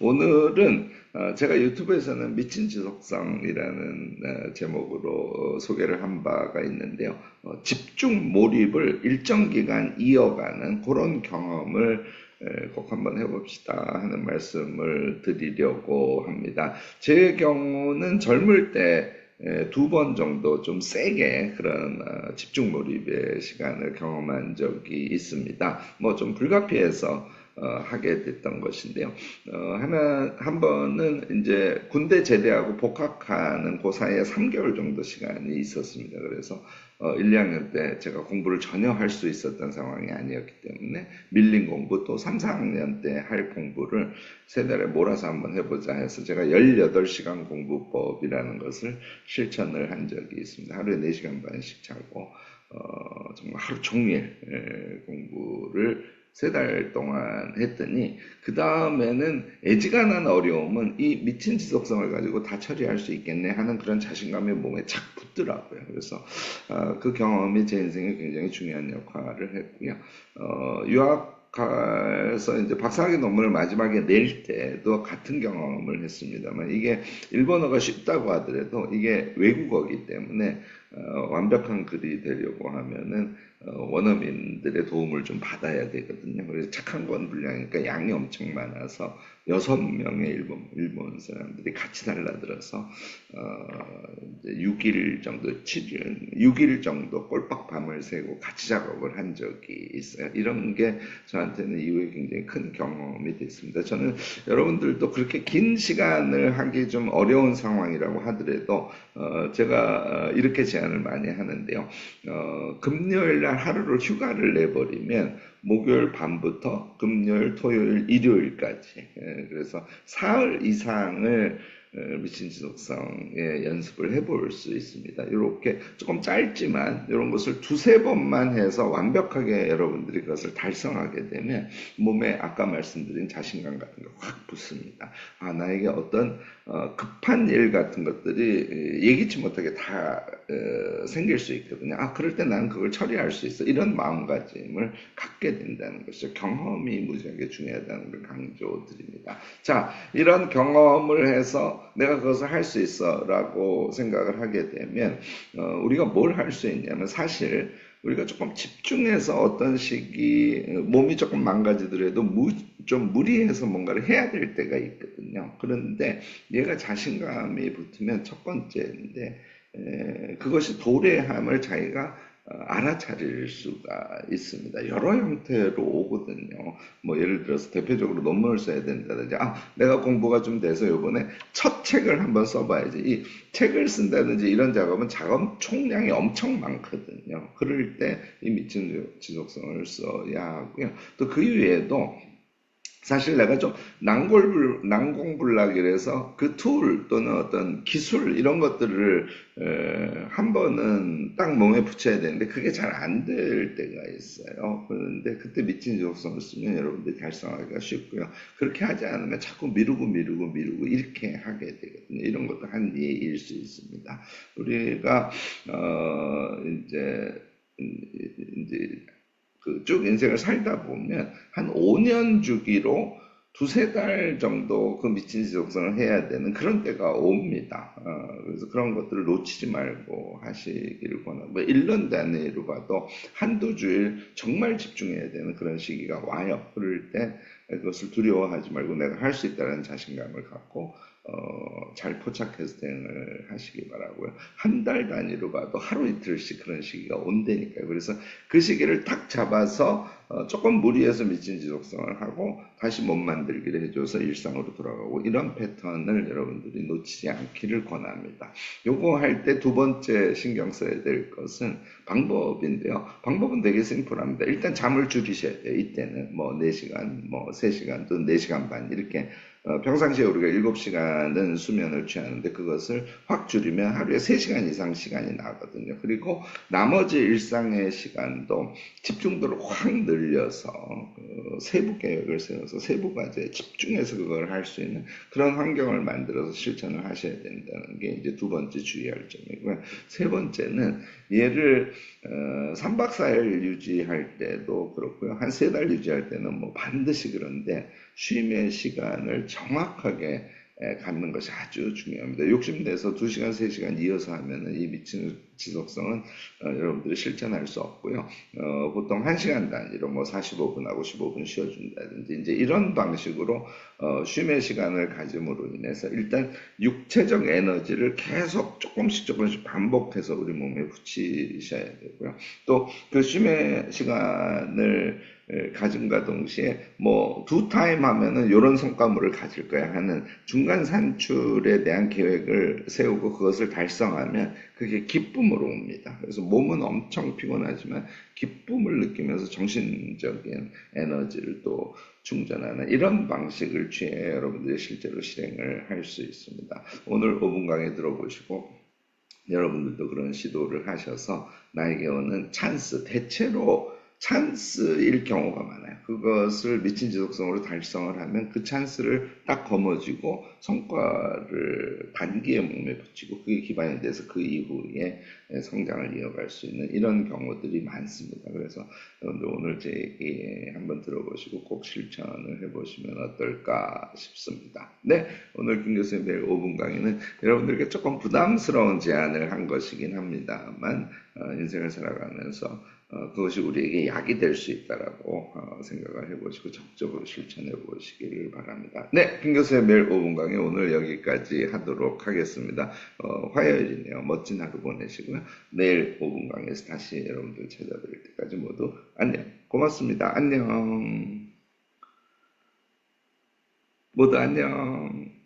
오늘은 제가 유튜브에서는 미친 지속성이라는 제목으로 소개를 한 바가 있는데요. 집중 몰입을 일정 기간 이어가는 그런 경험을 꼭 한번 해봅시다 하는 말씀을 드리려고 합니다. 제 경우는 젊을 때 두 번 정도 좀 세게 그런 집중 몰입의 시간을 경험한 적이 있습니다. 뭐 좀 불가피해서 하게 됐던 것인데요. 한 번은 이제 군대 제대하고 복학하는 그 사이에 3개월 정도 시간이 있었습니다. 그래서 1, 2학년 때 제가 공부를 전혀 할 수 있었던 상황이 아니었기 때문에 밀린 공부 또 3, 4학년 때 할 공부를 세 달에 몰아서 한번 해보자 해서 제가 18시간 공부법이라는 것을 실천을 한 적이 있습니다. 하루에 4시간 반씩 자고 정말 하루 종일 공부를 세 달 동안 했더니 그 다음에는 애지간한 어려움은 이 미친 지속성을 가지고 다 처리할 수 있겠네 하는 그런 자신감이 몸에 착 붙더라고요. 그래서 그 경험이 제 인생에 굉장히 중요한 역할을 했고요. 유학가서 이제 박사학위 논문을 마지막에 낼 때도 같은 경험을 했습니다만 이게 일본어가 쉽다고 하더라도 이게 외국어이기 때문에 완벽한 글이 되려고 하면은 원어민들의 도움을 좀 받아야 되거든요. 그래서 착한 권 분량이니까 양이 엄청 많아서 6명의 일본 사람들이 같이 달라들어서 이제 6일 정도 6일 정도 꼴박 밤을 새고 같이 작업을 한 적이 있어요. 이런 게 저한테는 이후에 굉장히 큰 경험이 됐습니다. 저는 여러분들도 그렇게 긴 시간을 하기 좀 어려운 상황이라고 하더라도 제가 이렇게 제안을 많이 하는데요. 금요일 날 하루를 휴가를 내버리면 목요일 밤부터 금요일, 토요일, 일요일까지 그래서 사흘 이상을 미친 지속성의 연습을 해볼 수 있습니다. 이렇게 조금 짧지만 이런 것을 두세 번만 해서 완벽하게 여러분들이 그것을 달성하게 되면 몸에 아까 말씀드린 자신감 같은 거 확 붙습니다. 나에게 어떤 급한 일 같은 것들이 예기치 못하게 다 생길 수 있거든요. 그럴 때 나는 그걸 처리할 수 있어. 이런 마음가짐을 갖게 된다는 것이죠. 경험이 무지하게 중요하다는 걸 강조드립니다. 자, 이런 경험을 해서 내가 그것을 할 수 있어 라고 생각을 하게 되면 우리가 뭘 할 수 있냐면 사실 우리가 조금 집중해서 어떤 시기 몸이 조금 망가지더라도 좀 무리해서 뭔가를 해야 될 때가 있거든요. 그런데 얘가 자신감이 붙으면 첫 번째인데 그것이 도래함을 자기가 알아차릴 수가 있습니다. 여러 형태로 오거든요. 뭐 예를 들어서 대표적으로 논문을 써야 된다든지, 내가 공부가 좀 돼서 요번에 첫 책을 한번 써봐야지. 이 책을 쓴다든지 이런 작업은 작업 총량이 엄청 많거든요. 그럴 때 이 미친 지속성을 써야 하고요. 또 그 이외에도 사실 내가 좀 난공불락이라서 그 툴 또는 어떤 기술 이런 것들을 한 번은 딱 몸에 붙여야 되는데 그게 잘 안 될 때가 있어요. 그런데 그때 미친 지속성을 쓰면 여러분들이 달성하기가 쉽고요. 그렇게 하지 않으면 자꾸 미루고 이렇게 하게 되거든요. 이런 것도 한 예일 수 있습니다. 우리가 이제 그쭉 인생을 살다 보면 한 5년 주기로 두세 달 정도 그 미친 지속성을 해야 되는 그런 때가 옵니다. 그래서 그런 것들을 놓치지 말고 하시기를 권하고, 뭐 1년 단위로 봐도 한두 주일 정말 집중해야 되는 그런 시기가 와요. 그럴 때 그것을 두려워하지 말고 내가 할 수 있다는 자신감을 갖고 잘 포착해서 대응을 하시기 바라고요. 한 달 단위로 봐도 하루 이틀씩 그런 시기가 온다니까요. 그래서 그 시기를 딱 잡아서 조금 무리해서 미친 지속성을 하고 다시 몸 만들기를 해줘서 일상으로 돌아가고 이런 패턴을 여러분들이 놓치지 않기를 권합니다. 요거 할 때 두 번째 신경 써야 될 것은 방법인데요. 방법은 되게 심플합니다. 일단 잠을 줄이셔야 돼요. 이때는 뭐 4시간, 뭐 3시간 또는 4시간 반 이렇게 평상시에 우리가 7시간은 수면을 취하는데 그것을 확 줄이면 하루에 3시간 이상 시간이 나거든요. 그리고 나머지 일상의 시간도 집중도를 확 늘려서 세부 계획을 세워서 세부 과제에 집중해서 그걸 할 수 있는 그런 환경을 만들어서 실천을 하셔야 된다는 게 이제 두 번째 주의할 점이고요. 세 번째는 얘를 3박 4일 유지할 때도 그렇고요. 한 3달 유지할 때는 뭐 반드시 그런데 쉼의 시간을 정확하게 갖는 것이 아주 중요합니다. 욕심내서 2시간, 3시간 이어서 하면은 이 미친 지속성은 여러분들이 실천할 수 없고요. 보통 1시간 단위로 뭐 45분하고 15분 쉬어준다든지 이제 이런 방식으로 쉼의 시간을 가짐으로 인해서 일단 육체적 에너지를 계속 조금씩 반복해서 우리 몸에 붙이셔야 되고요. 또 그 쉼의 시간을 가짐과 동시에 뭐 2타임 하면은 이런 성과물을 가질 거야 하는 중간 산출에 대한 계획을 세우고 그것을 달성하면 그게 기쁨으로 옵니다. 그래서 몸은 엄청 피곤하지만 기쁨을 느끼면서 정신적인 에너지를 또 충전하는 이런 방식을 취해 여러분들이 실제로 실행을 할 수 있습니다. 오늘 5분 강의 들어보시고 여러분들도 그런 시도를 하셔서 나에게 오는 찬스, 대체로 찬스일 경우가 많아요. 그것을 미친 지속성으로 달성을 하면 그 찬스를 딱 거머쥐고 성과를 단기에 몸에 붙이고 그게 기반이 돼서 그 이후에 성장을 이어갈 수 있는 이런 경우들이 많습니다. 그래서 여러분들 오늘 제 얘기 한번 들어보시고 꼭 실천을 해보시면 어떨까 싶습니다. 네, 오늘 김 교수님 매일 5분 강의는 여러분들께 조금 부담스러운 제안을 한 것이긴 합니다만 인생을 살아가면서 그것이 우리에게 약이 될 수 있다라고 생각을 해보시고 적극적으로 실천해 보시기를 바랍니다. 네, 김 교수의 매일 5분 강의 오늘 여기까지 하도록 하겠습니다. 화요일이네요. 멋진 하루 보내시고요. 내일 5분 강의에서 다시 여러분들 찾아뵐 때까지 모두 안녕. 고맙습니다. 안녕. 모두 안녕.